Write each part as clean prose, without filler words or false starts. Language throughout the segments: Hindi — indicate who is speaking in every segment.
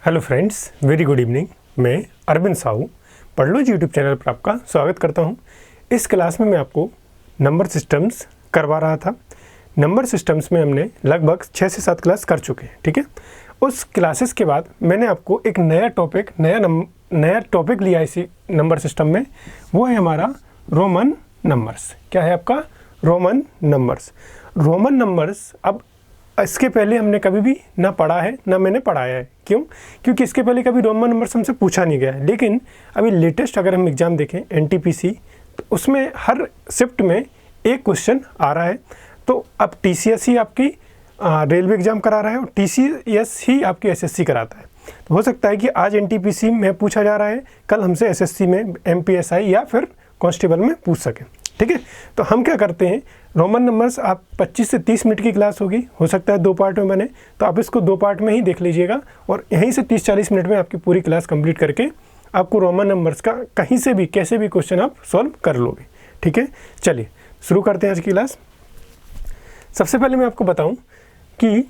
Speaker 1: Hello friends, very good evening. मैं अरविंद साहू पढ़लोजी यूट्यूब चैनल पर आपका स्वागत करता हूं। इस क्लास में मैं आपको नंबर सिस्टम्स करवा रहा था। नंबर सिस्टम्स में हमने लगभग 6 से 7 क्लास कर चुके हैं, ठीक है। उस क्लासेस के बाद मैंने आपको एक नया टॉपिक लिया इसी नंबर सिस्टम में। वो है हमारा रोमन नंबर्स। क्या है आपका? Roman numbers. रोमन नंबर्स अब इसके पहले हमने कभी भी ना पढ़ा है ना मैंने पढ़ाया है। क्यों? क्योंकि इसके पहले कभी रोमन नंबर्स हमसे पूछा नहीं गया है। लेकिन अभी लेटेस्ट अगर हम एग्ज़ाम देखें एनटीपीसी, तो उसमें हर शिफ्ट में एक क्वेश्चन आ रहा है। तो अब टीसीएस ही आपकी रेलवे एग्ज़ाम करा रहा है और टीसीएस ही आपकी एसएससी कराता है। तो हो सकता है कि आज एनटीपीसी में पूछा जा रहा है, कल हमसे एसएससी में, एमपीएसआई या फिर कांस्टेबल में पूछ सकें, ठीक है। तो हम क्या करते हैं, रोमन नंबर्स आप 25 से 30 मिनट की क्लास होगी, हो सकता है 2 पार्ट में बने, तो आप इसको 2 पार्ट में ही देख लीजिएगा और यहीं से 30-40 मिनट में आपकी पूरी क्लास कंप्लीट करके आपको रोमन नंबर्स का कहीं से भी कैसे भी क्वेश्चन आप सॉल्व कर लोगे, ठीक है। चलिए शुरू करते हैं आज की क्लास। सबसे पहले मैं आपको बताऊं कि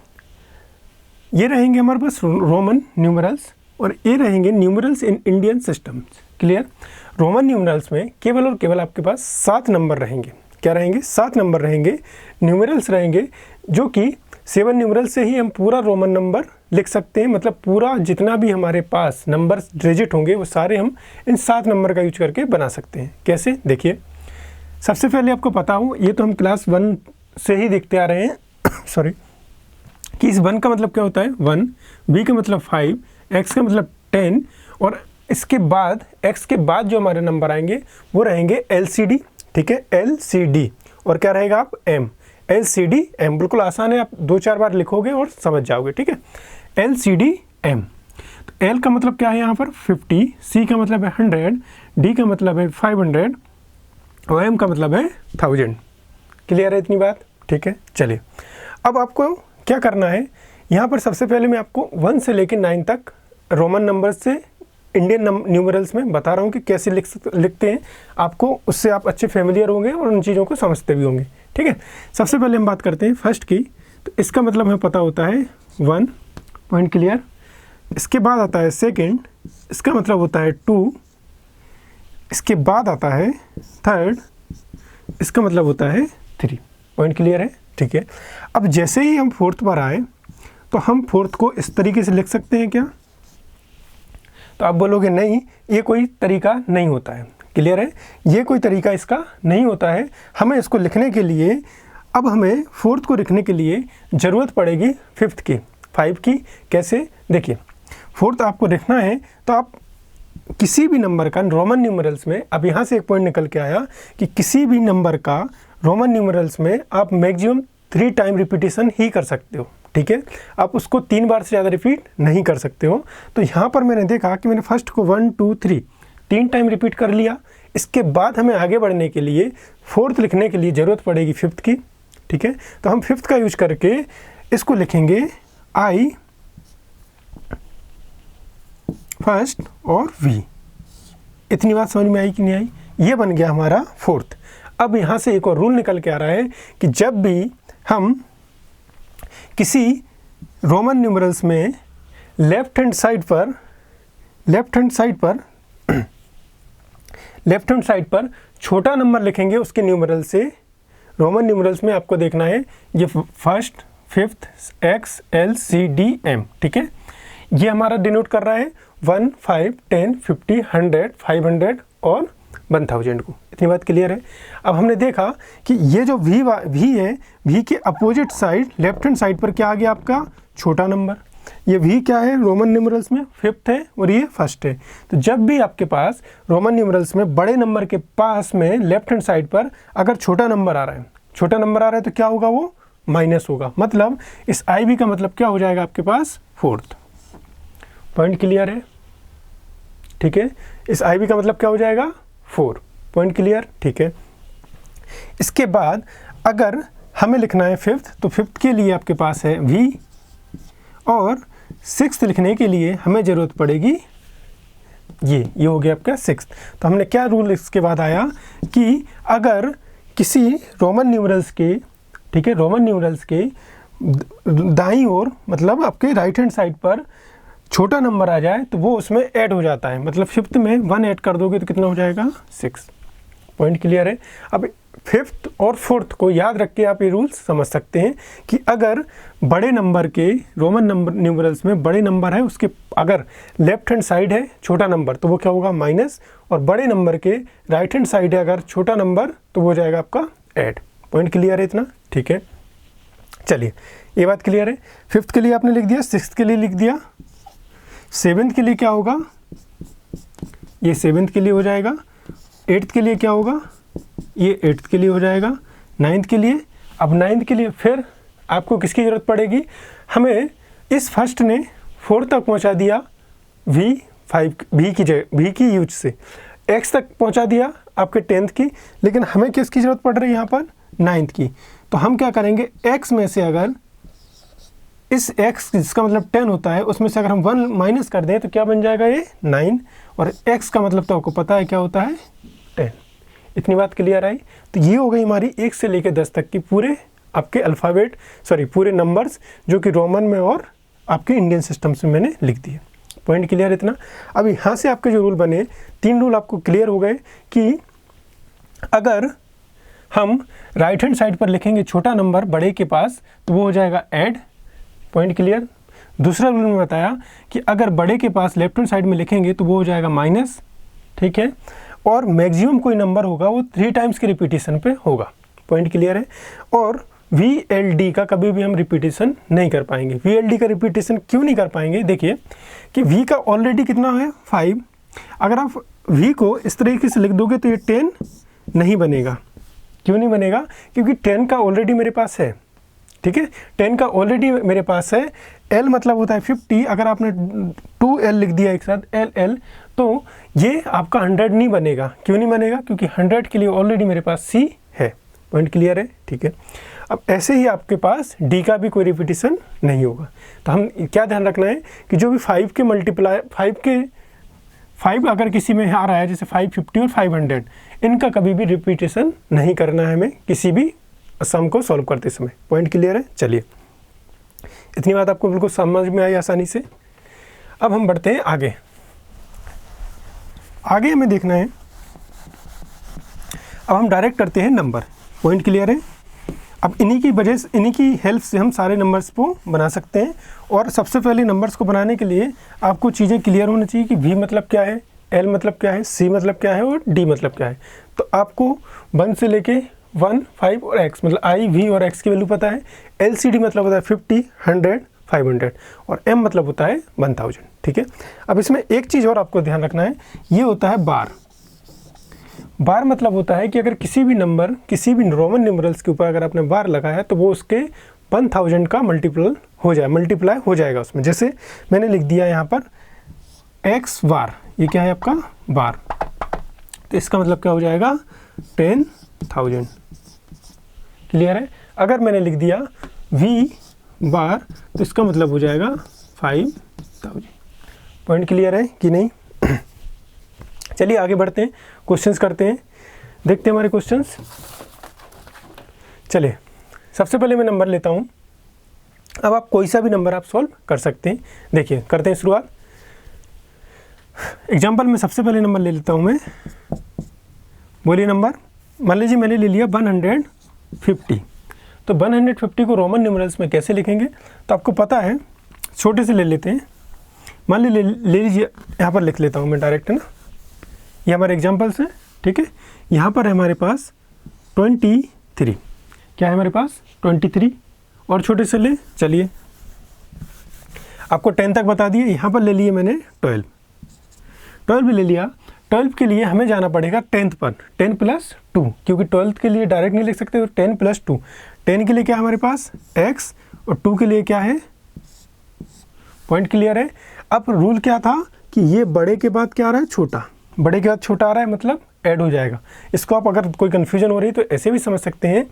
Speaker 1: ये रहेंगे हमारे पास रोमन न्यूमरल्स और ये रहेंगे numerals in Indian systems. Clear? Roman numerals में केवल और केवल आपके पास 7 नंबर रहेंगे। क्या रहेंगे? 7 नंबर रहेंगे, न्यूमरल्स रहेंगे, जो कि 7 न्यूमरल से ही हम पूरा रोमन नंबर लिख सकते हैं। मतलब पूरा जितना भी हमारे पास नंबर डिजिट होंगे वो सारे हम इन 7 नंबर का यूज करके बना सकते हैं। कैसे? देखिए, सबसे पहले आपको पता हो, ये तो हम क्लास 1 से ही देखते आ रहे हैं सॉरी, कि इस 1 का मतलब क्या होता है? 1, बी का मतलब 5, एक्स का मतलब 10 और इसके बाद x के बाद जो हमारे नंबर आएंगे वो रहेंगे LCD, ठीक है, LCD। और क्या रहेगा? आप M, LCD M। बिल्कुल आसान है, आप 2-4 बार लिखोगे और समझ जाओगे, ठीक है। LCD M। तो L का मतलब क्या है यहाँ पर? 50, C का मतलब है 100, D का मतलब है 500 और M का मतलब है 1000। क्लियर है इतनी बात? ठीक है। चलिए अब आपको क्या करना है, यहाँ पर सबसे पहले मैं आपको 1 से लेकर 9 तक रोमन नंबर से इंडियन न्यूमरल्स में बता रहा हूँ कि कैसे लिखते हैं। आपको उससे आप अच्छे फेमिलियर होंगे और उन चीज़ों को समझते भी होंगे, ठीक है। सबसे पहले हम बात करते हैं फर्स्ट की। तो इसका मतलब हमें पता होता है 1, पॉइंट क्लियर। इसके बाद आता है सेकंड, इसका मतलब होता है 2। इसके बाद आता है थर्ड, इसका मतलब होता है 3। पॉइंट क्लियर है? ठीक है। अब जैसे ही हम फोर्थ पर आए तो हम फोर्थ को इस तरीके से लिख सकते हैं क्या? तो आप बोलोगे नहीं, ये कोई तरीका नहीं होता है। क्लियर है? ये कोई तरीका इसका नहीं होता है। हमें इसको लिखने के लिए, अब हमें फोर्थ को लिखने के लिए ज़रूरत पड़ेगी 5th की, 5 की। कैसे? देखिए, फोर्थ आपको लिखना है तो आप किसी भी नंबर का रोमन न्यूमरल्स में, अब यहाँ से एक पॉइंट निकल के आया कि किसी भी नंबर का रोमन न्यूमरल्स में आप मैक्सिमम 3 टाइम रिपीटेशन ही कर सकते हो, ठीक है। आप उसको 3 बार से ज़्यादा रिपीट नहीं कर सकते हो। तो यहाँ पर मैंने देखा कि मैंने फर्स्ट को 1, 2, 3 टाइम रिपीट कर लिया। इसके बाद हमें आगे बढ़ने के लिए फोर्थ लिखने के लिए ज़रूरत पड़ेगी 5th की, ठीक है। तो हम 5th का यूज करके इसको लिखेंगे I फर्स्ट और V। इतनी बात समझ में आई कि नहीं आई? ये बन गया हमारा फोर्थ। अब यहाँ से एक और रूल निकल के आ रहा है कि जब भी हम किसी रोमन न्यूमरल्स में लेफ्ट हैंड साइड पर छोटा नंबर लिखेंगे उसके न्यूमरल से, रोमन न्यूमरल्स में आपको देखना है ये first, 5th, X, L, C, D, M, ठीक है। ये हमारा डिनोट कर रहा है 1, 5, 10, 50, 100, 500 और 1000 को। इतनी बात क्लियर है? अब हमने देखा कि ये जो V है, V के opposite side, left hand side पर क्या आ गया आपका? छोटा नंबर। ये V क्या है रोमन न्यूमरल्स में? 5th है और ये फर्स्ट है। तो जब भी आपके पास रोमन न्यूमरल्स में बड़े नंबर के पास में लेफ्ट हैंड साइड पर अगर छोटा नंबर आ रहा है तो क्या होगा? वो माइनस होगा। मतलब इस IB का मतलब क्या हो जाएगा आपके पास? फोर्थ। पॉइंट क्लियर है? ठीक है। इस IB का मतलब क्या हो जाएगा? 4। Point clear? ठीक है। इसके बाद अगर हमें लिखना है 5th, तो 5th के लिए आपके पास है V और 6th लिखने के लिए हमें ज़रूरत पड़ेगी ये हो गया आपका 6th। तो हमने क्या रूल इसके बाद आया कि अगर किसी रोमन न्यूमरल्स के, ठीक है, रोमन न्यूमरल्स के दाईं ओर, मतलब आपके राइट हैंड साइड पर छोटा नंबर आ जाए तो वो उसमें ऐड हो जाता है, मतलब फिफ्थ में 1 ऐड कर दोगे तो कितना हो जाएगा 6। पॉइंट क्लियर है। अब फिफ्थ और फोर्थ को याद रख के आप ये रूल्स समझ सकते हैं कि अगर बड़े नंबर के रोमन नंबर न्यूमरल्स में बड़े नंबर है उसके अगर लेफ्ट हैंड साइड है छोटा नंबर तो वो क्या होगा माइनस, और बड़े नंबर के राइट हैंड साइड है अगर छोटा नंबर तो वो हो जाएगा आपका ऐड। पॉइंट क्लियर है इतना, ठीक है। चलिए ये बात क्लियर है। फिफ्थ के लिए आपने लिख दिया, सिक्स्थ के लिए लिख दिया, सेवेंथ के लिए क्या होगा, ये सेवेंथ के लिए हो जाएगा, एट्थ के लिए क्या होगा, ये एट्थ के लिए हो जाएगा, नाइन्थ के लिए। अब नाइन्थ के लिए फिर आपको किसकी ज़रूरत पड़ेगी, हमें इस फर्स्ट ने फोर्थ तक पहुंचा दिया वी की यूज से, एक्स तक पहुंचा दिया आपके टेंथ की, लेकिन हमें किसकी ज़रूरत पड़ रही है यहाँ पर नाइन्थ की। तो हम क्या करेंगे, एक्स में से अगर इस x जिसका मतलब 10 होता है उसमें से अगर हम 1 माइनस कर दें तो क्या बन जाएगा ये 9, और x का मतलब तो आपको पता है क्या होता है 10। इतनी बात क्लियर आई। तो ये हो गई हमारी 1 से लेकर 10 तक की पूरे आपके अल्फ़ाबेट पूरे नंबर्स जो कि रोमन में और आपके इंडियन सिस्टम से मैंने लिख दिए। पॉइंट क्लियर इतना। अब यहाँ से आपके जो रूल बने 3 रूल आपको क्लियर हो गए कि अगर हम राइट हैंड साइड पर लिखेंगे छोटा नंबर बड़े के पास तो वो हो जाएगा ऐड। Point clear. दूसरा रूल में बताया कि अगर बड़े के पास लेफ्ट हैंड साइड में लिखेंगे तो वो हो जाएगा माइनस, ठीक है। और मैक्सिमम कोई नंबर होगा वो 3 टाइम्स के रिपीटिशन पे होगा। पॉइंट क्लियर है। और VLD का कभी भी हम रिपीटिशन नहीं कर पाएंगे। VLD का रिपीटिशन क्यों नहीं कर पाएंगे, देखिए कि V का ऑलरेडी कितना है 5, अगर आप V को इस तरीके से लिख दोगे तो ये 10 नहीं बनेगा। क्यों नहीं बनेगा, क्योंकि 10 का ऑलरेडी मेरे पास है, ठीक है। 10 का ऑलरेडी मेरे पास है। L मतलब होता है 50, अगर आपने 2L लिख दिया एक साथ LL तो ये आपका 100 नहीं बनेगा। क्यों नहीं बनेगा, क्योंकि 100 के लिए ऑलरेडी मेरे पास C है। पॉइंट क्लियर है, ठीक है। अब ऐसे ही आपके पास D का भी कोई रिपीटिशन नहीं होगा। तो हम क्या ध्यान रखना है कि जो भी 5 के मल्टीप्लाई 5 अगर किसी में आ रहा है जैसे 550 और 500, इनका कभी भी रिपीटिशन नहीं करना है हमें किसी भी सम को सॉल्व करते समय। पॉइंट क्लियर है। चलिए इतनी बात आपको बिल्कुल समझ में आई आसानी से। अब हम बढ़ते हैं आगे। आगे हमें देखना है, अब हम डायरेक्ट करते हैं नंबर। पॉइंट क्लियर है। अब इन्हीं की हेल्प से हम सारे नंबर्स को बना सकते हैं। और सबसे पहले नंबर्स को बनाने के लिए आपको चीज़ें क्लियर होनी चाहिए कि V मतलब क्या है, L मतलब क्या है, C मतलब क्या है और D मतलब क्या है। तो आपको 1 से लेके 1, 5 और x मतलब I, V और x की वैल्यू पता है। LCD मतलब होता है 50, 100, 500 और M मतलब होता है 1000, ठीक है। अब इसमें एक चीज़ और आपको ध्यान रखना है, ये होता है बार। बार मतलब होता है कि अगर किसी भी नंबर किसी भी रोमन न्यूमरल्स के ऊपर अगर आपने बार लगाया तो वो उसके 1000 का मल्टीप्लाई हो जाएगा उसमें। जैसे मैंने लिख दिया यहाँ पर x बार, ये क्या है आपका बार, तो इसका मतलब क्या हो जाएगा 10,000। क्लियर है। अगर मैंने लिख दिया V बार तो इसका मतलब हो जाएगा 5000। पॉइंट क्लियर है कि नहीं। चलिए आगे बढ़ते हैं, क्वेश्चंस करते हैं, देखते हैं हमारे क्वेश्चंस। चलिए सबसे पहले मैं नंबर लेता हूँ। अब आप कोई सा भी नंबर आप सॉल्व कर सकते हैं। देखिए करते हैं शुरुआत। एग्जाम्पल में सबसे पहले नंबर ले लेता हूँ मैं, बोलिए नंबर। मान लीजिए मैंने ले लिया 150। तो 150 को रोमन न्यूमरल्स में कैसे लिखेंगे, तो आपको पता है, छोटे से ले लेते हैं। मान ले लीजिए यहाँ पर लिख लेता हूँ मैं डायरेक्ट, है ना। ये हमारे एग्जाम्पल्स हैं, ठीक है। यहाँ पर है हमारे पास 23, क्या है हमारे पास 23, और छोटे से ले चलिए आपको 10 तक बता दिए। यहाँ पर ले लिए मैंने 12 भी ले लिया। 12 के लिए हमें जाना पड़ेगा 10th पर, 10 + 2, क्योंकि 12th के लिए डायरेक्ट नहीं लिख सकते, तो 10 + 2। 10 के लिए क्या है हमारे पास x और 2 के लिए क्या है। पॉइंट क्लियर है। अब रूल क्या था कि ये बड़े के बाद क्या आ रहा है छोटा, बड़े के बाद छोटा आ रहा है मतलब ऐड हो जाएगा। इसको आप अगर कोई कन्फ्यूजन हो रही है तो ऐसे भी समझ सकते हैं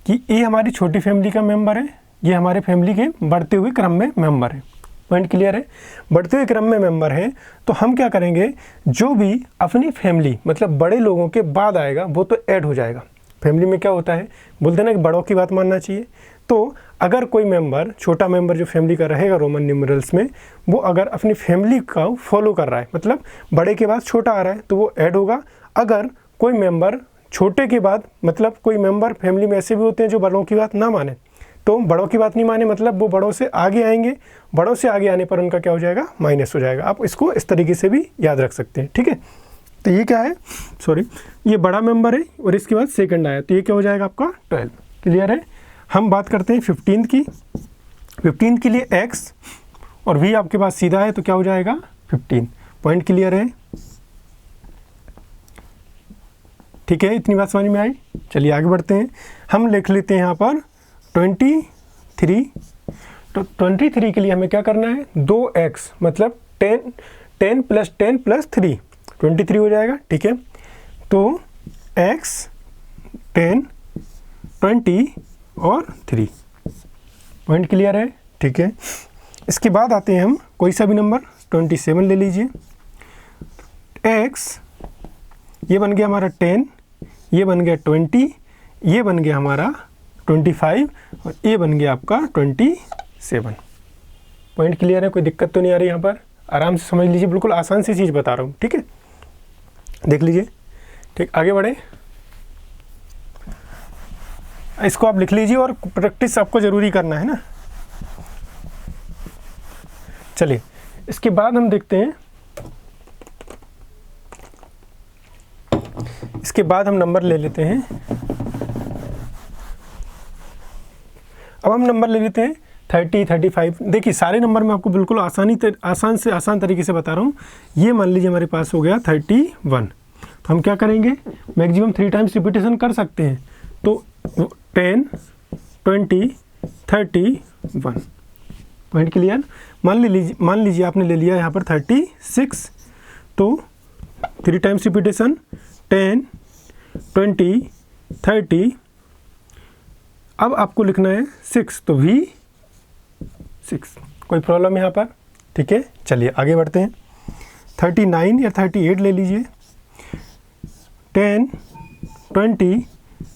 Speaker 1: कि ये हमारी छोटी फैमिली का मेंबर है, ये हमारे फैमिली के बढ़ते हुए क्रम में मेंबर है। पॉइंट क्लियर है। बढ़ते हुए क्रम में मेंबर है तो हम क्या करेंगे, जो भी अपनी फैमिली मतलब बड़े लोगों के बाद आएगा वो तो ऐड हो जाएगा। फैमिली में क्या होता है, बोलते हैं ना कि बड़ों की बात मानना चाहिए। तो अगर कोई मेंबर, छोटा मेंबर जो फैमिली का रहेगा रोमन न्यूमरल्स में, वो अगर अपनी फैमिली का फॉलो कर रहा है, मतलब बड़े के बाद छोटा आ रहा है, तो वो ऐड होगा। अगर कोई मेंबर छोटे के बाद, मतलब कोई मेंबर फैमिली में ऐसे भी होते हैं जो बड़ों की बात ना माने, तो बड़ों की बात नहीं माने मतलब वो बड़ों से आगे आएंगे, बड़ों से आगे आने पर उनका क्या हो जाएगा, माइनस हो जाएगा। आप इसको इस तरीके से भी याद रख सकते हैं, ठीक है। तो ये क्या है, सॉरी, ये बड़ा मेंबर है और इसके बाद सेकंड आया, तो ये क्या हो जाएगा आपका 12। क्लियर है। हम बात करते हैं 15 की। 15 के लिए x और v आपके पास सीधा है, तो क्या हो जाएगा 15। पॉइंट क्लियर है, ठीक है। इतनी बात समझ में आई। चलिए आगे बढ़ते हैं। हम लिख लेते हैं यहाँ पर 23। तो 23 के लिए हमें क्या करना है, 2x मतलब 10 प्लस 10 प्लस 3 23 हो जाएगा, ठीक है। तो x 10 20 और 3। पॉइंट क्लियर है, ठीक है। इसके बाद आते हैं हम कोई सा भी नंबर, 27 ले लीजिए। x ये बन गया हमारा 10, ये बन गया 20, ये बन गया हमारा 25 और ये बन गया आपका 27। पॉइंट क्लियर है, कोई दिक्कत तो नहीं आ रही यहाँ पर, आराम से समझ लीजिए, बिल्कुल आसान सी चीज़ बता रहा हूँ, ठीक है। देख लीजिए, ठीक। आगे बढ़े, इसको आप लिख लीजिए और प्रैक्टिस आपको ज़रूरी करना है ना। चलिए इसके बाद हम देखते हैं, इसके बाद हम नंबर ले लेते हैं। अब हम नंबर ले लेते हैं 30, 35। देखिए सारे नंबर मैं आपको बिल्कुल आसान से आसान तरीके से बता रहा हूँ। ये मान लीजिए हमारे पास हो गया 31, तो हम क्या करेंगे, मैक्सिमम 3 टाइम्स रिपीटेशन कर सकते हैं। तो 10, 20, 31। Point clear. मान लीजिए आपने ले लिया यहाँ पर 36, तो 3 टाइम्स रिपीटेशन 10, 20, 30। अब आपको लिखना है 6, तो V6। कोई प्रॉब्लम यहाँ पर, ठीक है। चलिए आगे बढ़ते हैं। 39 या 38 ले लीजिए। 10, 20,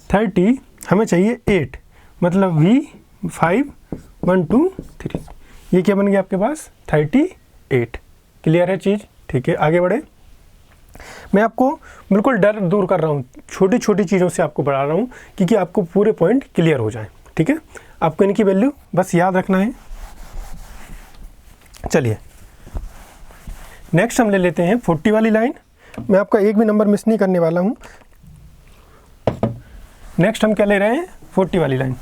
Speaker 1: 30, हमें चाहिए 8, मतलब V5 1 2 3। ये क्या बन गया आपके पास 38। क्लियर है चीज़, ठीक है। आगे बढ़े। मैं आपको बिल्कुल डर दूर कर रहा हूँ, छोटी छोटी चीज़ों से आपको बढ़ा रहा हूँ क्योंकि आपको पूरे पॉइंट क्लियर हो जाए, ठीक है। आपको इनकी वैल्यू बस याद रखना है। चलिए नेक्स्ट हम ले लेते हैं 40 वाली लाइन। मैं आपका एक भी नंबर मिस नहीं करने वाला हूँ। नेक्स्ट हम क्या ले रहे हैं, 40 वाली लाइन।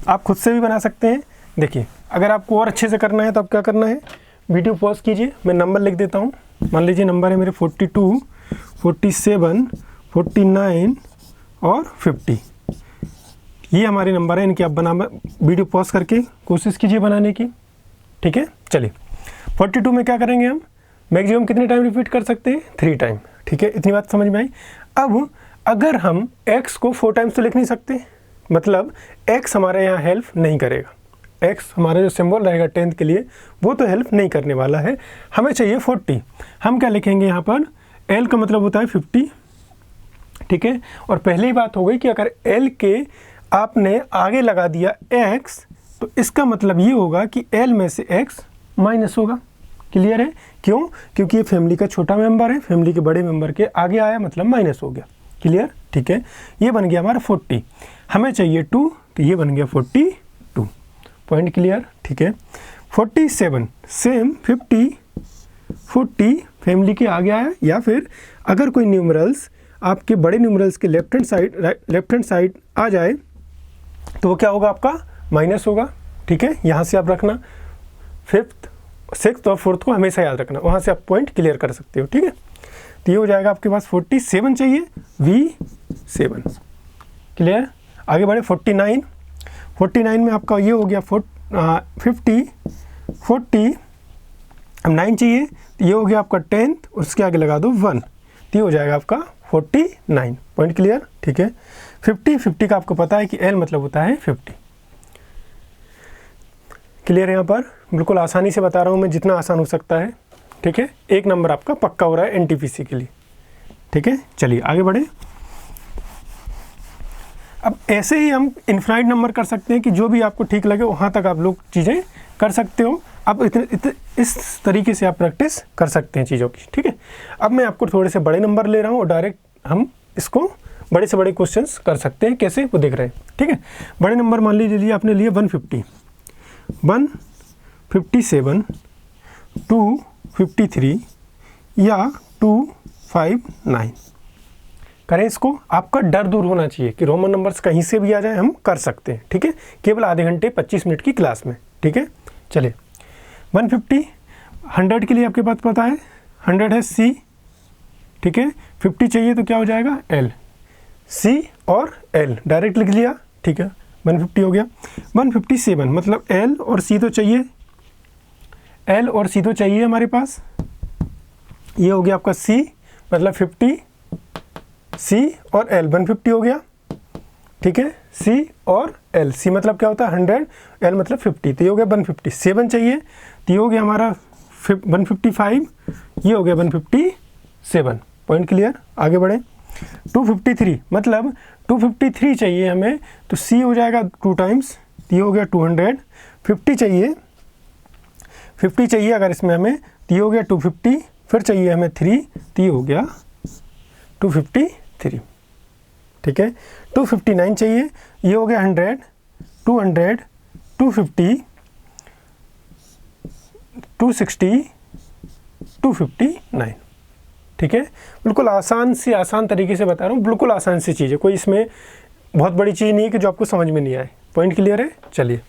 Speaker 1: आप खुद से भी बना सकते हैं। देखिए अगर आपको और अच्छे से करना है तो आप क्या करना है, वीडियो पॉज कीजिए, मैं नंबर लिख देता हूँ। मान लीजिए नंबर है मेरे 42, 47, 49 और 50। ये हमारे नंबर है, इनके आप वीडियो पॉज करके कोशिश कीजिए बनाने की, ठीक है। चलिए 42 में क्या करेंगे हम, मैक्सिमम कितने टाइम रिपीट कर सकते हैं, 3 टाइम, ठीक है। इतनी बात समझ में आई। अब अगर हम x को 4 टाइम्स तो लिख नहीं सकते, मतलब x हमारे यहाँ हेल्प नहीं करेगा। x हमारा जो सिंबल रहेगा 10th के लिए वो तो हेल्प नहीं करने वाला है। हमें चाहिए 40। हम क्या लिखेंगे यहाँ पर, l का मतलब होता है 50, ठीक है। और पहली बात हो गई कि अगर l के आपने आगे लगा दिया x, तो इसका मतलब ये होगा कि l में से x माइनस होगा। क्लियर है, क्यों, क्योंकि ये फैमिली का छोटा मेंबर है, फैमिली के बड़े मेंबर के आगे आया मतलब माइनस हो गया। क्लियर, ठीक है। ये बन गया हमारा 40, हमें चाहिए 2, तो ये बन गया 42। पॉइंट क्लियर, ठीक है। 47 सेम 50, 40 फैमिली के आगे आया, या फिर अगर कोई न्यूमरल्स आपके बड़े न्यूमरल्स के लेफ्ट हैंड साइड आ जाए तो वो क्या होगा, आपका माइनस होगा, ठीक है। यहाँ से आप रखना, 5th, 6th और 4th को हमेशा याद रखना, वहाँ से आप पॉइंट क्लियर कर सकते हो, ठीक है। तो ये हो जाएगा आपके पास 47 चाहिए, V7। क्लियर, आगे बढ़े। 49 में आपका ये हो गया 50, 40, अब 9 चाहिए, तो ये हो गया आपका 10th, उसके आगे लगा दो 1, तो ये हो जाएगा आपका 49। पॉइंट क्लियर, ठीक है। 50 का आपको पता है कि L मतलब होता है 50। क्लियर है, यहाँ पर बिल्कुल आसानी से बता रहा हूँ मैं, जितना आसान हो सकता है, ठीक है। एक नंबर आपका पक्का हो रहा है NTPC के लिए, ठीक है। चलिए आगे बढ़े। अब ऐसे ही हम इनफाइनाइट नंबर कर सकते हैं कि जो भी आपको ठीक लगे वहाँ तक आप लोग चीज़ें कर सकते हो। अब इस तरीके से आप प्रैक्टिस कर सकते हैं चीज़ों की, ठीक है। अब मैं आपको थोड़े से बड़े नंबर ले रहा हूँ और डायरेक्ट हम इसको बड़े से बड़े क्वेश्चंस कर सकते हैं, कैसे वो देख रहे हैं, ठीक है। बड़े नंबर मान लीजिए आपने लिए 150, 157, 253 या 259। करें इसको। आपका डर दूर होना चाहिए कि रोमन नंबर्स कहीं से भी आ जाए हम कर सकते हैं, ठीक है, केवल आधे घंटे 25 मिनट की क्लास में, ठीक है। चलिए 150, 100 के लिए आपके पास पता है 100 है C, ठीक है। 50 चाहिए तो क्या हो जाएगा L, C और L डायरेक्ट लिख लिया, ठीक है। 150 हो गया। 157 मतलब L और C तो चाहिए, L और C तो चाहिए हमारे पास। ये हो गया आपका C मतलब 50, C और L 150 हो गया, ठीक है। C और L, C मतलब क्या होता है 100, L मतलब 50, तो ये हो गया 157 चाहिए, तो ये हो गया हमारा 155, ये हो गया 157। पॉइंट क्लियर, आगे बढ़े। 253 मतलब 253 चाहिए हमें, तो C हो जाएगा 2 टाइम्स, ये हो गया 200। 50 चाहिए अगर इसमें हमें, तो ये हो गया 250, फिर चाहिए हमें 3, तो ये हो गया 253, ठीक है। 259 चाहिए, ये हो गया 100, 200, 250, 260, 259, ठीक है। बिल्कुल आसान से आसान तरीके से बता रहा हूँ, बिल्कुल आसान सी चीज़ है, कोई इसमें बहुत बड़ी चीज़ नहीं है कि जो आपको समझ में नहीं आए। पॉइंट क्लियर है। चलिए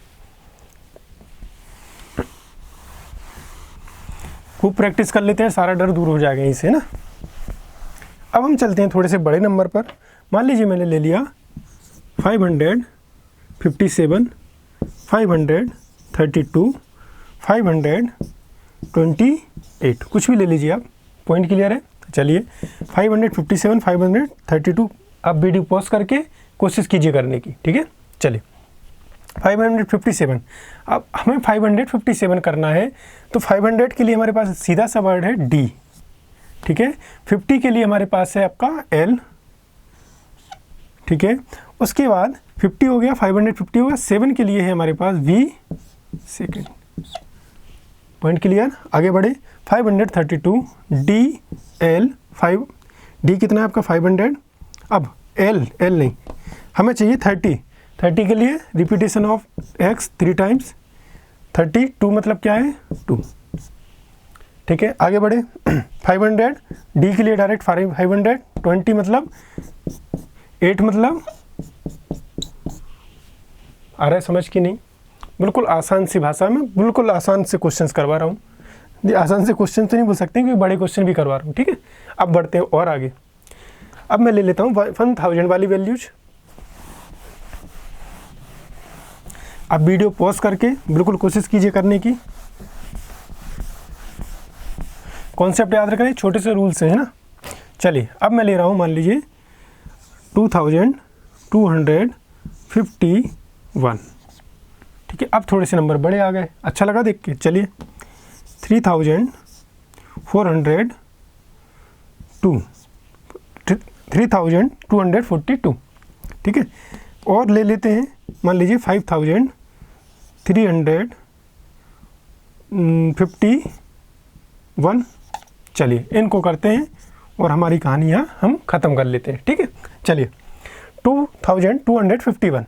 Speaker 1: खूब प्रैक्टिस कर लेते हैं, सारा डर दूर हो जाएगा यहीं से ना। अब हम चलते हैं थोड़े से बड़े नंबर पर। मान लीजिए मैंने ले लिया 557, 532, 528, कुछ भी ले लीजिए आप। पॉइंट क्लियर है। चलिए 557, 532, आप वीडियो पॉज करके कोशिश कीजिए करने की, ठीक है। चलिए 557, अब हमें 557 करना है, तो 500 के लिए हमारे पास सीधा सा वर्ड है D, ठीक है। 50 के लिए हमारे पास है आपका L, ठीक है। उसके बाद 50 हो गया, 550 हो गया, 7 के लिए है हमारे पास V सेकेंड। पॉइंट क्लियर, आगे बढ़े। 532 D L 5, D कितना है आपका 500। अब L नहीं, हमें चाहिए 30 के लिए रिपीटेशन ऑफ X 3 टाइम्स, 32 मतलब क्या है 2, ठीक है। आगे बढ़े। 500 D के लिए डायरेक्ट 500, 20 मतलब 8 मतलब आ रहा है समझ की नहीं। बिल्कुल आसान सी भाषा में बिल्कुल आसान से क्वेश्चंस करवा रहा हूँ। आसान से क्वेश्चन तो नहीं बोल सकते क्योंकि बड़े क्वेश्चन भी करवा रहा हूँ, ठीक है। अब बढ़ते हैं और आगे। अब मैं ले लेता हूँ 1000 वाली वैल्यूज। आप वीडियो पॉज करके बिल्कुल कोशिश कीजिए करने की। कॉन्सेप्ट याद रखना है, छोटे से रूल से है ना। चलिए अब मैं ले रहा हूँ मान लीजिए 2251, ठीक है। अब थोड़े से नंबर बड़े आ गए, अच्छा लगा देख के। चलिए 3242, ठीक है। और ले लेते हैं मान लीजिए 5351। चलिए इनको करते हैं और हमारी कहानी यहाँ हम ख़त्म कर लेते हैं, ठीक है। चलिए 2251,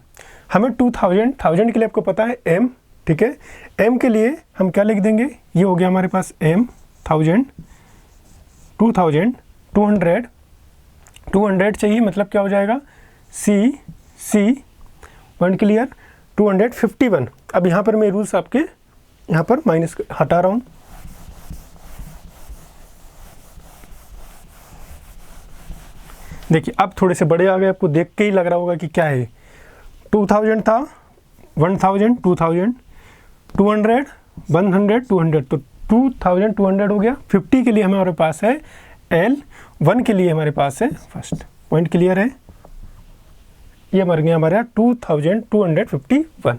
Speaker 1: हमें 1000 के लिए आपको पता है M, ठीक है। M के लिए हम क्या लिख देंगे, ये हो गया हमारे पास M 1000, 2000, 200 चाहिए मतलब क्या हो जाएगा C। Point clear. 251। अब यहाँ पर मैं रूल्स आपके यहाँ पर माइनस हटा रहा हूँ। देखिए अब थोड़े से बड़े आ गए, आपको देख के ही लग रहा होगा कि क्या है। 2000 था, 1000, 2000, 200, 100, 200, तो 2200 हो गया। 50 के लिए हमारे पास है L, 1 के लिए हमारे पास है फर्स्ट। पॉइंट क्लियर है। ये मर गया हमारा 2251,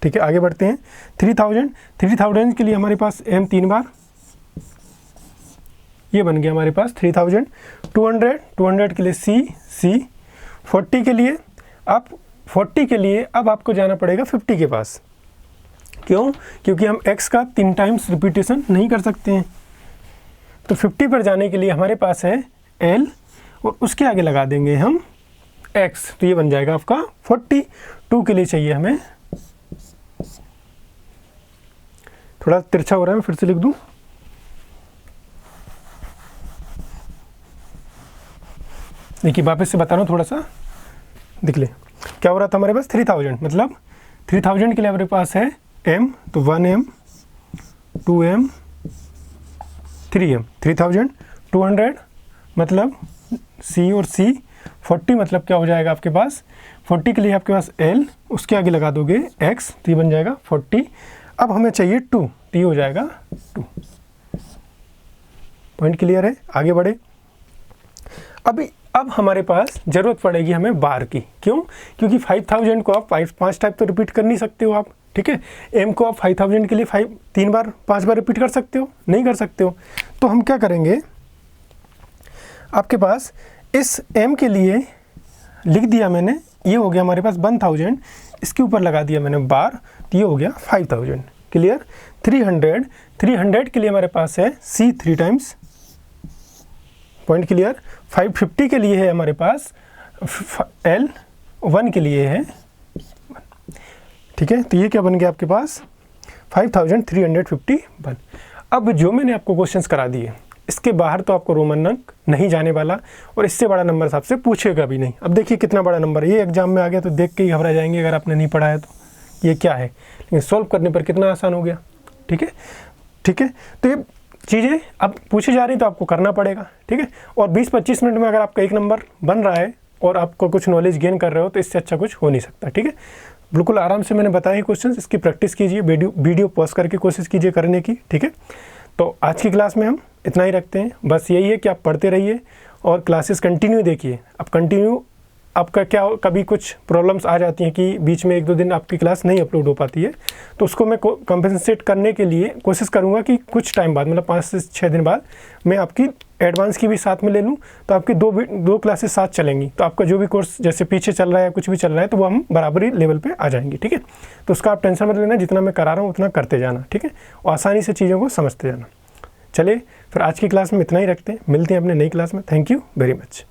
Speaker 1: ठीक है। आगे बढ़ते हैं 3000 के लिए हमारे पास M 3 बार, ये बन गया हमारे पास 3000। 200 के लिए C। 40 के लिए आप 40 के लिए अब आपको जाना पड़ेगा 50 के पास। क्यों? क्योंकि हम x का 3 टाइम्स रिपीटेशन नहीं कर सकते हैं। तो 50 पर जाने के लिए हमारे पास है l और उसके आगे लगा देंगे हम x, तो ये बन जाएगा आपका 40। 2 के लिए चाहिए हमें, थोड़ा तिरछा हो रहा है, मैं फिर से लिख दूं। देखिए वापस से बता रहा हूँ, थोड़ा सा देख ले। क्या हो रहा था हमारे पास 3000, मतलब 3000 के लिए हमारे पास है m, तो 1m 2m 3m 3000। 200 मतलब c और c। 40 मतलब क्या हो जाएगा आपके पास, 40 के लिए आपके पास l, उसके आगे लगा दोगे x, तो ये बन जाएगा 40। अब हमें चाहिए 2, तो ये हो जाएगा 2। पॉइंट क्लियर है? आगे बढ़े। अब हमारे पास ज़रूरत पड़ेगी हमें बार की। क्यों? क्योंकि 5000 को आप 5 टाइप तो रिपीट कर नहीं सकते हो आप, ठीक है। m को आप 5000 के लिए 3 बार 5 बार रिपीट कर सकते हो? नहीं कर सकते हो। तो हम क्या करेंगे, आपके पास इस m के लिए लिख दिया मैंने, ये हो गया हमारे पास 1000, इसके ऊपर लगा दिया मैंने बार, तो ये हो गया 5000। क्लियर? 300 के लिए हमारे पास है c 3 टाइम्स। Point clear? 550 के लिए है हमारे पास l, 1 के लिए है, ठीक है। तो ये क्या बन गया आपके पास 5351। अब जो मैंने आपको क्वेश्चंस करा दिए, इसके बाहर तो आपको रोमन अंक नहीं जाने वाला और इससे बड़ा नंबर आपसे पूछेगा भी नहीं। अब देखिए कितना बड़ा नंबर है ये, एग्जाम में आ गया तो देख के ही घबरा जाएंगे अगर आपने नहीं पढ़ा है तो ये क्या है, लेकिन सॉल्व करने पर कितना आसान हो गया। ठीक है, ठीक है। तो ये चीज़ें अब पूछी जा रही तो आपको करना पड़ेगा, ठीक है। और 20-25 मिनट में अगर आपका एक नंबर बन रहा है और आपको कुछ नॉलेज गेन कर रहे हो तो इससे अच्छा कुछ हो नहीं सकता, ठीक है। बिल्कुल आराम से मैंने बताया ही क्वेश्चंस, इसकी प्रैक्टिस कीजिए, वीडियो पॉज करके कोशिश कीजिए करने की, ठीक है। तो आज की क्लास में हम इतना ही रखते हैं। बस यही है कि आप पढ़ते रहिए और क्लासेस कंटिन्यू देखिए। अब कंटिन्यू आपका क्या कभी कुछ प्रॉब्लम्स आ जाती हैं कि बीच में 1-2 दिन आपकी क्लास नहीं अपलोड हो पाती है, तो उसको मैं कंपनसेट करने के लिए कोशिश करूंगा कि कुछ टाइम बाद, मतलब 5 से 6 दिन बाद मैं आपकी एडवांस की भी साथ में ले लूं, तो आपकी दो क्लासेस साथ चलेंगी। तो आपका जो भी कोर्स जैसे पीछे चल रहा है, कुछ भी चल रहा है, तो वो हम बराबरी लेवल पे आ जाएंगे, ठीक है। तो उसका आप टेंशन मत लेना, जितना मैं करा रहा हूँ उतना करते जाना, ठीक है, और आसानी से चीज़ों को समझते जाना। चलिए फिर आज की क्लास में इतना ही रखते हैं, मिलते हैं अपने नई क्लास में। Thank you very much.